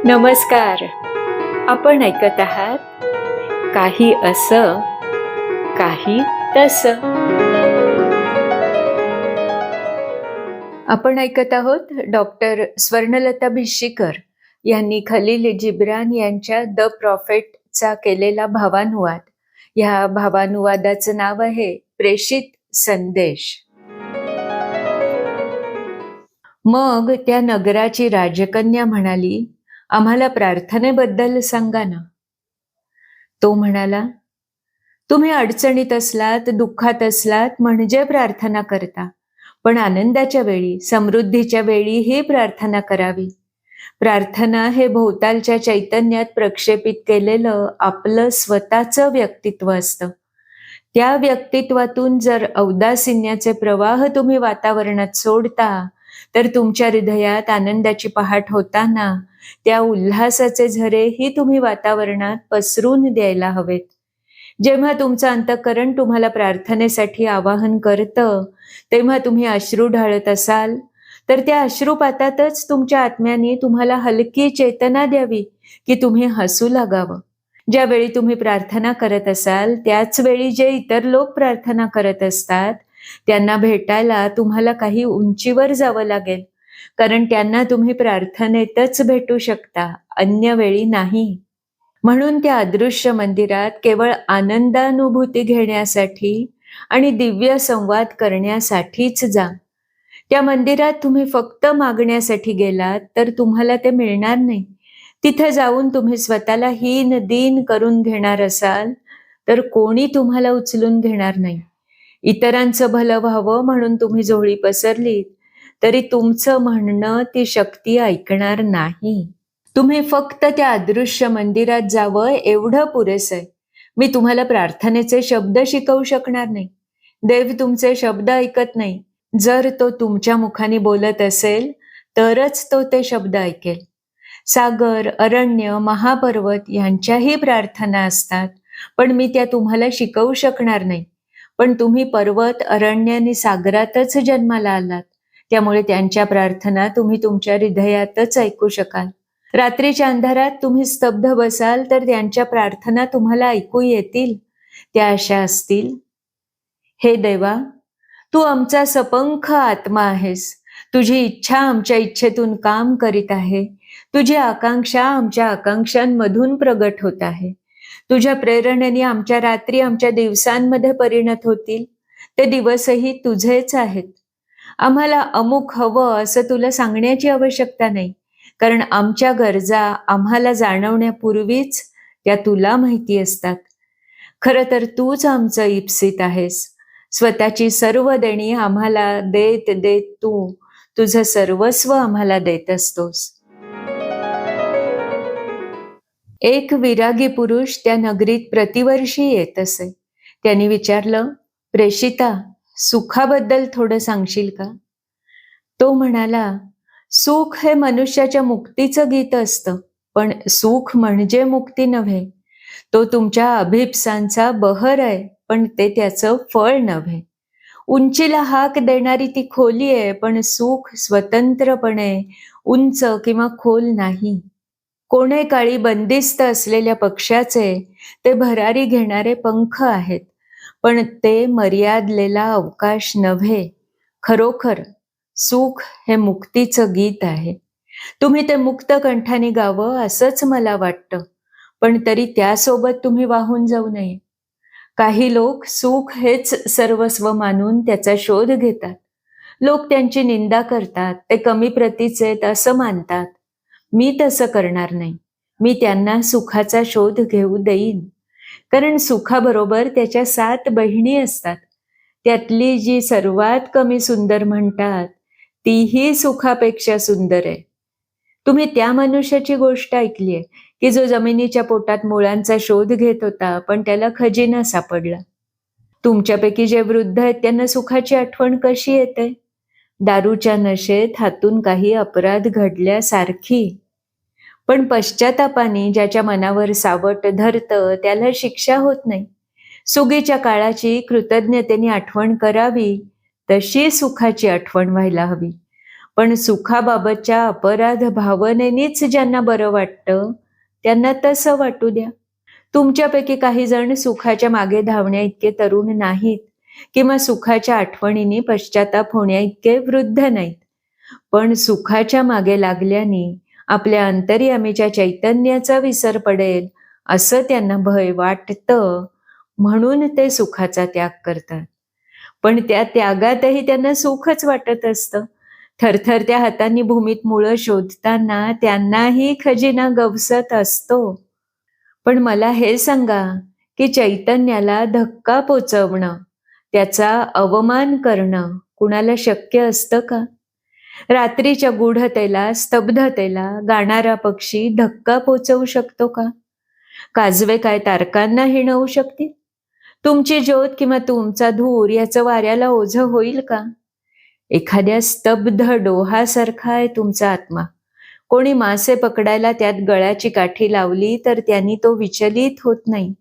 नमस्कार. आपण ऐकत आहात काही असं काही तसं. आपण ऐकत आहोत डॉक्टर स्वर्णलता भिशीकर यांनी खलील जिब्रान यांच्या द प्रॉफेटचा केलेला भावानुवाद. ह्या भावानुवादाचं नाव आहे प्रेषित संदेश. मग त्या नगराची राजकन्या म्हणाली, आम्हाला प्रार्थनेबद्दल सांगा ना. तो म्हणाला, तुम्ही अडचणीत असलात, दुःखात असलात म्हणजे प्रार्थना करता, पण आनंदाच्या वेळी, समृद्धीच्या वेळी ही प्रार्थना करावी. प्रार्थना हे भोवतालच्या चैतन्यात प्रक्षेपित केलेलं आपलं स्वतःचं व्यक्तित्व असतं. त्या व्यक्तित्वातून जर औदासिन्याचे प्रवाह तुम्ही वातावरणात सोडता, तर तुमच्या हृदयात आनंदाची पहाट होताना त्या उल्हासाचे झरेही तुम्ही वातावरणात पसरून द्यायला हवेत. जेव्हा तुमचं अंतःकरण तुम्हाला प्रार्थनेसाठी आवाहन करतं, तेव्हा तुम्ही अश्रू ढाळत असाल, तर त्या अश्रुपातातच तुमच्या आत्म्याने तुम्हाला हलकी चेतना द्यावी की तुम्ही हसू लागावं. ज्यावेळी तुम्ही प्रार्थना करत असाल, त्याच वेळी जे इतर लोक प्रार्थना करत असतात, त्यांना भेटायला तुम्हाला काही उंचीवर जावं लागेल, कारण त्यांना तुम्ही प्रार्थनेतच भेटू शकता, अन्य वेळी नाही. म्हणून त्या अदृश्य मंदिरात केवळ आनंदानुभूती घेण्यासाठी आणि दिव्य संवाद करण्यासाठीच जा. त्या मंदिरात तुम्ही फक्त मागण्यासाठी गेलात तर तुम्हाला ते मिळणार नाही. तिथे जाऊन तुम्ही स्वतःला हीन दीन करून घेणार असाल तर कोणी तुम्हाला उचलून घेणार नाही. इतरांचं भलं व्हावं म्हणून तुम्ही झोळी पसरलीत तरी तुमचं म्हणणं ती शक्ती ऐकणार नाही. तुम्ही फक्त त्या अदृश्य मंदिरात जावं एवढं पुरेसं आहे. मी तुम्हाला प्रार्थनेचे शब्द शिकवू शकणार नाही. देव तुमचे शब्द ऐकत नाही. जर तो तुमच्या मुखाने बोलत असेल तरच तो ते शब्द ऐकेल. सागर, अरण्य, महापर्वत यांच्याही प्रार्थना असतात, पण मी त्या तुम्हाला शिकवू शकणार नाही. पण तुम्ही पर्वत, अरण्य आणि सागरातच जन्माला आलात, त्यामुळे त्यांच्या प्रार्थना तुम्ही तुमच्या हृदयातच ऐकू शकाल. रात्रीच्या अंधारात तुम्ही स्तब्ध बसाल तर त्यांच्या प्रार्थना तुम्हाला ऐकू येतील. त्या अशा असतील, हे देवा, तू आमचा सपंख आत्मा आहेस. तुझी इच्छा आमच्या इच्छेतून काम करीत आहे. तुझी आकांक्षा आमच्या आकांक्षांमधून प्रगट होत आहे. तुझ्या प्रेरणेने आमच्या रात्री आमच्या दिवसांमध्ये परिणत होतील. ते दिवसही तुझेच आहेत. आम्हाला अमुक हवं असं तुला सांगण्याची आवश्यकता नाही, कारण आमच्या गरजा आम्हाला जाणवण्यापूर्वीच त्या तुला माहिती असतात. खरं तर तूच आमचं इप्सित आहेस. स्वतःची सर्व देणी आम्हाला देत देत तू तुझं सर्वस्व आम्हाला देत असतोस. एक विरागी पुरुष त्या नगरीत प्रतिवर्षी येत असे. त्यांनी विचारलं, प्रेषिता, सुखाबद्दल थोडं सांगशील का? तो म्हणाला, सुख हे मनुष्याच्या मुक्तीचं गीत असतं, पण सुख म्हणजे मुक्ती नव्हे. तो तुमच्या अभिप्सांचा बहर आहे, पण ते त्याचं फळ नव्हे. उंचीला हाक देणारी ती खोली आहे, पण सुख स्वतंत्रपणे उंच किंवा खोल नाही. कोणे काळी बंदिस्त असलेल्या पक्षाचे ते भरारी घेणारे पंख आहेत, पण ते मर्यादलेला अवकाश नव्हे. खरोखर सुख हे मुक्तीचं गीत आहे. तुम्ही ते मुक्त कंठाने गावं असंच मला वाटतं, पण तरी त्यासोबत तुम्ही वाहून जाऊ नये. काही लोक सुख हेच सर्वस्व मानून त्याचा शोध घेतात. लोक त्यांची निंदा करतात, ते कमी प्रतीचे आहेत असं मानतात. मी तसं करणार नाही. मी त्यांना सुखाचा शोध घेऊ देईन, कारण सुखाबरोबर त्याच्या 7 बहिणी असतात. त्यातली जी सर्वात कमी सुंदर म्हणतात, तीही सुखापेक्षा सुंदर आहे. तुम्ही त्या मनुष्याची गोष्ट ऐकली आहे की जो जमिनीच्या पोटात मुळांचा शोध घेत होता, पण त्याला खजिना सापडला. तुमच्यापैकी जे वृद्ध आहेत त्यांना सुखाची आठवण कशी येते? दारूच्या नशेत हातून काही अपराध घडल्यासारखी. पण पश्चातापाने ज्याच्या मनावर सावट धरतं त्याला शिक्षा होत नाही. सुगीच्या काळाची कृतज्ञतेने आठवण करावी, तशी सुखाची आठवण व्हायला हवी. पण सुखाबाबतच्या अपराध भावनेनीच ज्यांना बरं वाटतं त्यांना तसं वाटू द्या. तुमच्यापैकी काही जण सुखाच्या मागे धावण्या इतके तरुण नाहीत किंवा सुखाच्या आठवणींनी पश्चाताप होण्या इतके वृद्ध नाहीत. पण सुखाच्या मागे लागल्याने आपल्या अंतर्यामीच्या चैतन्याचा विसर पडेल असं त्यांना भय वाटतं, म्हणून ते सुखाचा त्याग करतात. पण त्या त्यागातही त्यांना सुखच वाटत असतं. थरथरत्या हातांनी भूमीत मुळं शोधताना त्यांनाही खजिना गवसत असतो. पण मला हे सांगा की चैतन्याला धक्का पोचवणं, त्याचा अवमान करणं कुणाला शक्य असतं का? रात्रीच्या गूढतेला, स्तब्धतेला गाणारा पक्षी धक्का पोचवू शकतो का? काजवे काय तारकांना हिणवू शकतील? तुमची ज्योत किंवा तुमचा धूर याचं वाऱ्याला ओझं होईल का? एखाद्या स्तब्ध डोहासारखा आहे तुमचा आत्मा. कोणी मासे पकडायला त्यात गळाची काठी लावली तर त्यांनी तो विचलित होत नाही.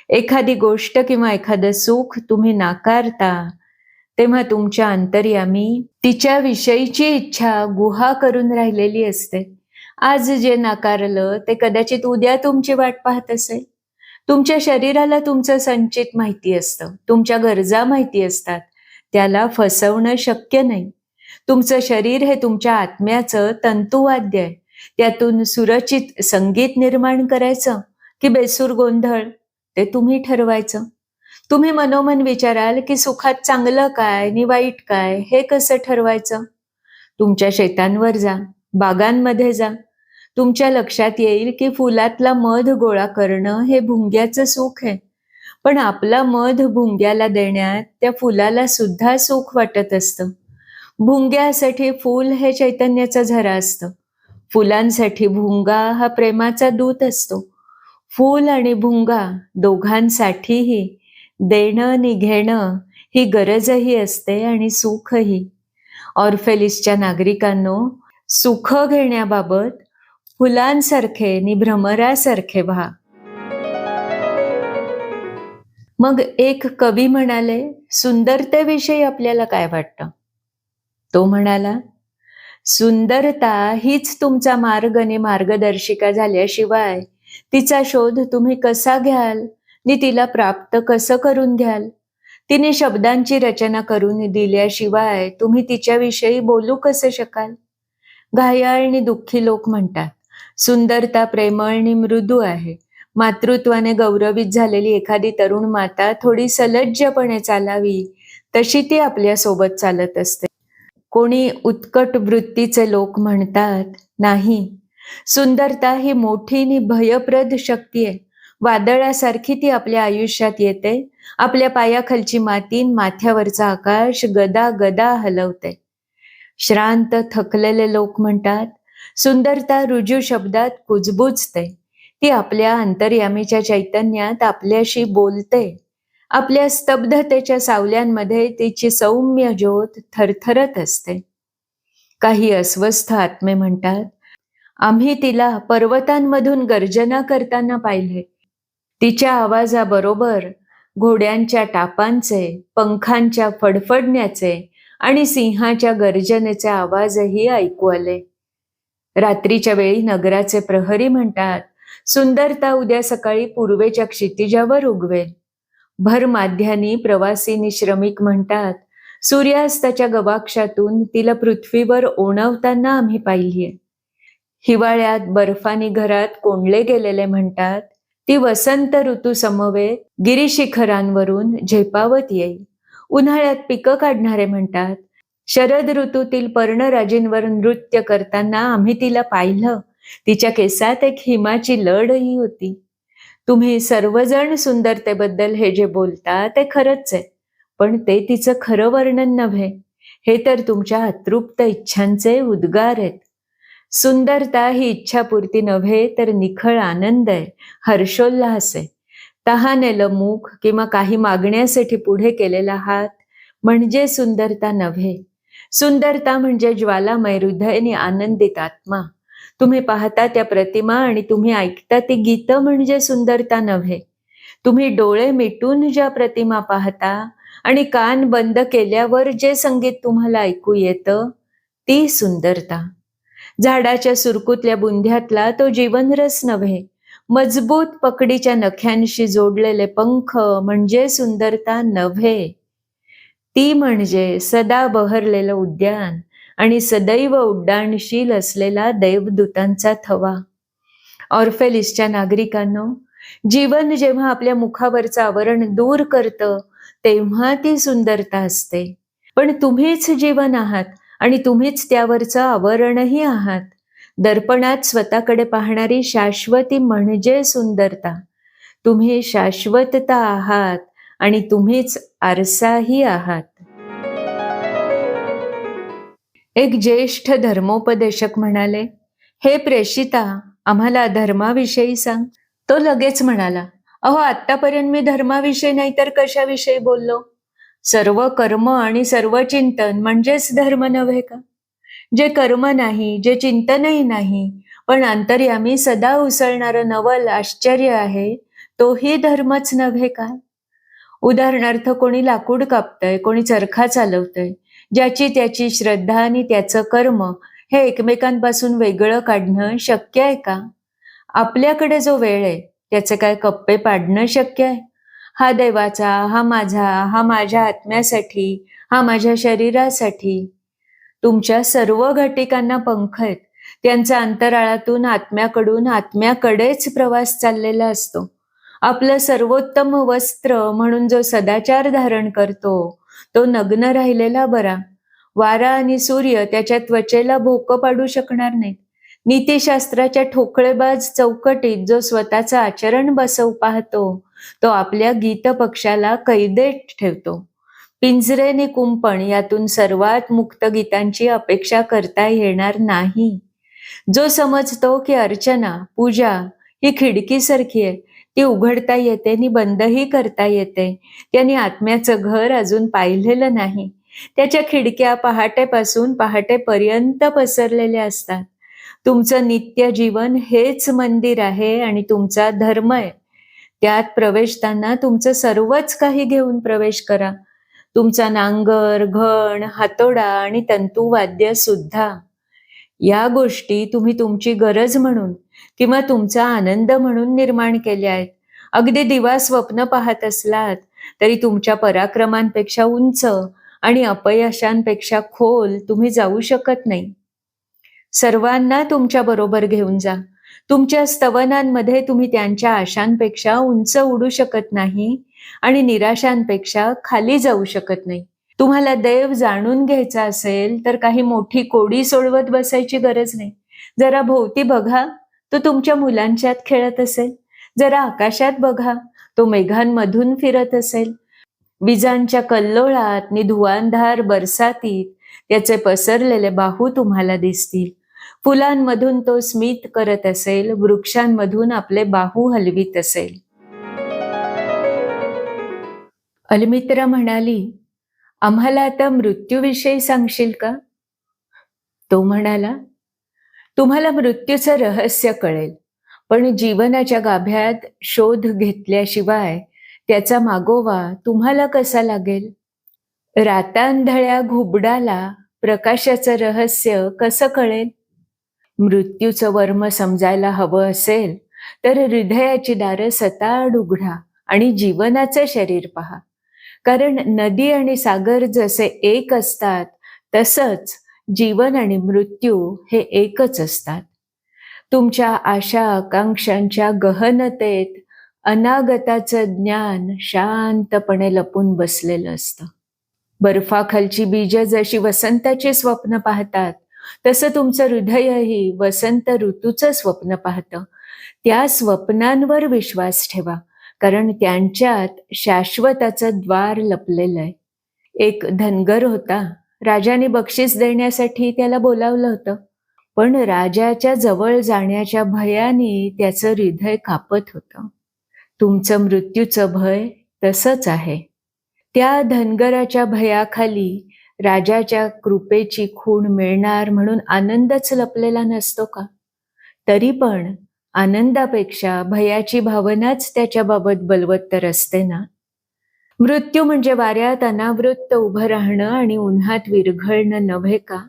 एखादी गोष्ट किंवा एखादं सुख तुम्ही नाकारता तेव्हा तुमच्या अंतर्यामी तिच्याविषयीची इच्छा गुहा करून राहिलेली असते. आज जे नाकारलं ते कदाचित उद्या तुमची वाट पाहत असेल. तुमच्या शरीराला तुमचं संचित माहिती असतं, तुमच्या गरजा माहिती असतात. त्याला फसवणं शक्य नाही. तुमचं शरीर हे तुमच्या आत्म्याचं तंतुवाद्य आहे. त्यातून सुरचित संगीत निर्माण करायचं की बेसूर गोंधळ ते तुम्ही ठरवायचं. तुम्ही मनोमन विचाराल की सुखात चांगलं काय आणि वाईट काय हे कसं ठरवायचं? तुमच्या शेतांवर जा, बागांमध्ये जा. तुमच्या लक्षात येईल की फुलातला मध गोळा करणं हे भुंग्याचं सुख आहे. पण आपला मध भुंग्याला देण्यात त्या फुलाला सुद्धा सुख वाटत असतं. भुंग्यासाठी फूल हे चैतन्याचा झरा असतं. फुलांसाठी भुंगा हा प्रेमाचा दूत असतो. फूल आणि भुंगा दोघांसाठीही देणं आणि घेणं ही गरजही असते आणि सुखही. ऑर्फेलिसच्या नागरिकांनो, सुख घेण्याबाबत फुलांसारखे आणि भ्रमरासारखे व्हा. मग एक कवी म्हणाले, सुंदरतेविषयी आपल्याला काय वाटतं? तो म्हणाला, सुंदरता हीच तुमचा मार्ग आणि मार्गदर्शिका झाल्याशिवाय तिचा शोध तुम्ही कसा घ्याल आणि तिला प्राप्त कसं करून घ्याल? तिने शब्दांची रचना करून दिल्याशिवाय तुम्ही तिच्याविषयी बोलू कसे शकाल? घायाळ आणि दुःखी लोक म्हणतात, सुंदरता प्रेमळ आणि मृदू आहे. मातृत्वाने गौरवित झालेली एखादी तरुण माता थोडी सलज्जपणे चालावी तशी ती आपल्या सोबत चालत असते. कोणी उत्कट वृत्तीचे लोक म्हणतात, नाही, सुंदरता ही मोठी आणि भयप्रद शक्ती आहे. वादळासारखी ती आपल्या आयुष्यात येते. आपल्या पायाखालची माती, माथ्यावरचा आकाश गदा गदा हलवते. श्रांत थकलेले लोक म्हणतात, सुंदरता रुजू शब्दात कुजबुजते. ती आपल्या अंतर्यामीच्या चैतन्यात आपल्याशी बोलते. आपल्या स्तब्धतेच्या सावल्यांमध्ये तिची सौम्य ज्योत थरथरत असते. काही अस्वस्थ आत्मे म्हणतात, आम्ही तिला पर्वतांमधून गर्जना करताना पाहिले. तिच्या आवाजाबरोबर घोड्यांच्या टापांचे, पंखांच्या फडफडण्याचे आणि सिंहाच्या गर्जनेचे आवाजही ऐकू आले. रात्रीच्या वेळी नगराचे प्रहरी म्हणतात, सुंदरता उद्या सकाळी पूर्वेच्या क्षितिजावर उगवेल. भर माध्यानी प्रवासी श्रमिक म्हणतात, सूर्यास्ताच्या गवाक्षातून तिला पृथ्वीवर ओणवताना आम्ही पाहिलीये. हिवाळ्यात बर्फानी घरात कोंडले गेलेले म्हणतात, ती वसंत ऋतू समवेत गिरिशिखरांवरून झेपावत येईल. उन्हाळ्यात पिकं काढणारे म्हणतात, शरद ऋतूतील पर्णराजींवर नृत्य करताना आम्ही तिला पाहिलं. तिच्या केसात एक हिमाची लढही होती. तुम्ही सर्वजण सुंदरतेबद्दल हे जे बोलता ते खरंच आहे, पण ते तिचं खरं वर्णन नव्हे. हे तर तुमच्या अतृप्त इच्छांचे उद्गार आहेत. सुंदरता ही इच्छापूर्ती नव्हे तर निखळ आनंद आहे, हर्षोल्लास आहे. तहानेलं मुख किंवा काही मागण्यासाठी पुढे केलेला हात म्हणजे सुंदरता नव्हे. सुंदरता म्हणजे ज्वालामय हृदय आणि आनंदित आत्मा. तुम्ही पाहता त्या प्रतिमा आणि तुम्ही ऐकता ती गीतं म्हणजे सुंदरता नव्हे. तुम्ही डोळे मिटून ज्या प्रतिमा पाहता आणि कान बंद केल्यावर जे संगीत तुम्हाला ऐकू येतं ती सुंदरता. झाडाच्या सुरकुतल्या बुंध्यातला तो जीवनरस नव्हे, मजबूत पकडीच्या नख्यांशी जोडलेले पंख म्हणजे सुंदरता नव्हे. ती म्हणजे सदा बहरलेलं उद्यान आणि सदैव उड्डाणशील असलेला देवदूतांचा थवा. ऑर्फेलिसच्या नागरिकांनो, जीवन जेव्हा आपल्या मुखावरचं आवरण दूर करतं, तेव्हा ती सुंदरता असते. पण तुम्हीच जीवन आहात आणि तुम्हीच त्यावरचं आवरणही आहात. दर्पणात स्वतःकडे पाहणारी शाश्वती म्हणजे सुंदरता. तुम्ही शाश्वतता आहात आणि तुम्हीच आरसाही आहात. एक ज्येष्ठ धर्मोपदेशक म्हणाले, हे प्रेषिता, आम्हाला धर्माविषयी सांग. तो लगेच म्हणाला, अहो, आत्तापर्यंत मी धर्माविषयी नाही तर कशाविषयी बोललो? सर्व कर्म आणि सर्व चिंतन म्हणजेच धर्म नव्हे का? जे कर्म नाही, जे चिंतनही नाही, पण अंतर्यामी सदा उसळणारं नवल आश्चर्य आहे, तोही धर्मच नव्हे का? उदाहरणार्थ, कोणी लाकूड कापतंय, कोणी चरखा चालवतंय. ज्याची त्याची श्रद्धा आणि त्याचं कर्म हे एकमेकांपासून वेगळं काढणं शक्य आहे का? आपल्याकडे जो वेळ आहे, त्याचे काय कप्पे पाडणं शक्य आहे? हा देवाचा, हा माझा, हा माझ्या आत्म्यासाठी, हा माझ्या शरीरासाठी. तुमच्या सर्व घटिकांना पंख आहेत. त्यांचा अंतराळातून आत्म्याकडून आत्म्याकडेच प्रवास चाललेला असतो. आपलं सर्वोत्तम वस्त्र म्हणून जो सदाचार धारण करतो, तो नग्न राहिलेला बरा. वारा आणि सूर्य त्याच्या त्वचेला भोकं पाडू शकणार नाहीत. नीतिशास्त्राच्या ठोकळेबाज चौकटीत जो स्वतःचं आचरण बसवू पाहतो, तो आपल्या गीतपक्षाला कैदेत ठेवतो. पिंजरेने कुंपण यातून सर्वात मुक्त गीतांची अपेक्षा करता येणार नाही. जो समजतो की अर्चना, पूजा ही खिडकीसारखी आहे, ती उघडता येते आणि बंदही करता येते. त्यांनी आत्म्याचं घर अजून पाहिलेलं नाही. त्याच्या खिडक्या पहाटेपासून पहाटेपर्यंत पसरलेल्या असतात. तुमचं नित्य जीवन हेच मंदिर आहे आणि तुमचा धर्म आहे. त्यात प्रवेशताना तुमचं सर्वच काही घेऊन प्रवेश करा. तुमचा नांगर, घण, हातोडा आणि तंतुवाद्य सुद्धा. या गोष्टी तुम्ही तुमची गरज म्हणून किंवा तुमचा आनंद म्हणून निर्माण केल्या आहेत. अगदी दिवा स्वप्न पाहत असलात तरी तुमच्या पराक्रमांपेक्षा उंच आणि अपयशांपेक्षा खोल तुम्ही जाऊ शकत नाही. सर्वांना तुमच्या बरोबर घेऊन जा. तुमच्या स्तवनांमध्ये तुम्ही त्यांच्या आशांपेक्षा उंच उडू शकत नाही आणि निराशांपेक्षा खाली जाऊ शकत नाही. तुम्हाला देव जाणून घ्यायचा असेल तर काही मोठी कोडी सोडवत बसायची गरज नाही. जरा भोवती बघा, तो तुमच्या मुलांच्यात खेळत असेल. जरा आकाशात बघा, तो मेघांमधून फिरत असेल. विजांच्या कल्लोळात नि धुवांधार बरसातीत त्याचे पसरलेले बाहू तुम्हाला दिसतील. फुलांमधून तो स्मित करत असेल, वृक्षांमधून आपले बाहू हलवीत असेल. अलमित्रा म्हणाली, आम्हाला आता मृत्यूविषयी सांगशील का? तो म्हणाला, तुम्हाला मृत्यूचं रहस्य कळेल, पण जीवनाच्या गाभ्यात शोध घेतल्याशिवाय त्याचा मागोवा तुम्हाला कसा लागेल? रातांधळ्या घुबडाला प्रकाशाचं रहस्य कसं कळेल? मृत्यूचं वर्म समजायला हवं असेल तर हृदयाची दारं सताड उघडा आणि जीवनाचं शरीर पहा. कारण नदी आणि सागर जसे एक असतात, तसंच जीवन आणि मृत्यू हे एकच असतात. तुमच्या आशा आकांक्षांच्या गहनतेत अनागताचं ज्ञान शांतपणे लपून बसलेलं असतं. बर्फाखालची बीज जशी वसंताची स्वप्न पाहतात, तसं तुमचं हृदयही वसंत ऋतूचं स्वप्न पाहतं. त्या स्वप्नांवर विश्वास ठेवा, कारण त्यांच्यात शाश्वताचं द्वार लपलेलं आहे. एक धनगर होता. राजाने बक्षीस देण्यासाठी त्याला बोलावलं होतं, पण राजाच्या जवळ जाण्याच्या भयाने त्याचं हृदय कापत होतं. तुमचं मृत्यूचं भय तसंच आहे. त्या धनगराच्या भयाखाली राजाच्या कृपेची खूण मिळणार म्हणून आनंदच लपलेला नसतो का? तरी पण आनंदापेक्षा भयाची भावनाच त्याच्याबाबत बलवत्तर असते ना. मृत्यू म्हणजे वाऱ्यात अनावृत्त उभं राहणं आणि उन्हात विरघळणं नव्हे का?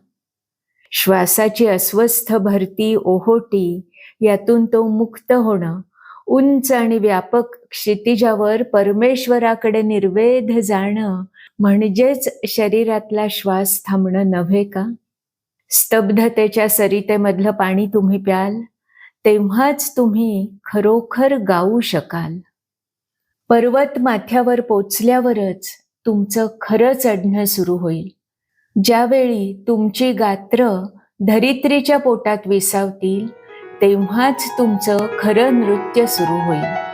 श्वासाची अस्वस्थ भरती ओहोटी, यातून तो मुक्त होणं, उंच आणि व्यापक क्षितिजावर परमेश्वराकडे निर्वेध जाणं, म्हणजेच शरीरातला श्वास थांबणं नव्हे का? स्तब्धतेच्या सरितेमधलं पाणी तुम्ही प्याल, तेव्हाच तुम्ही खरोखर गाऊ शकाल. पर्वत माथ्यावर पोचल्यावरच तुमचं खरं चढणं सुरू होईल. ज्यावेळी तुमची गात्र धरित्रीच्या पोटात विसावतील, तेव्हाच तुमचं खरं नृत्य सुरू होईल.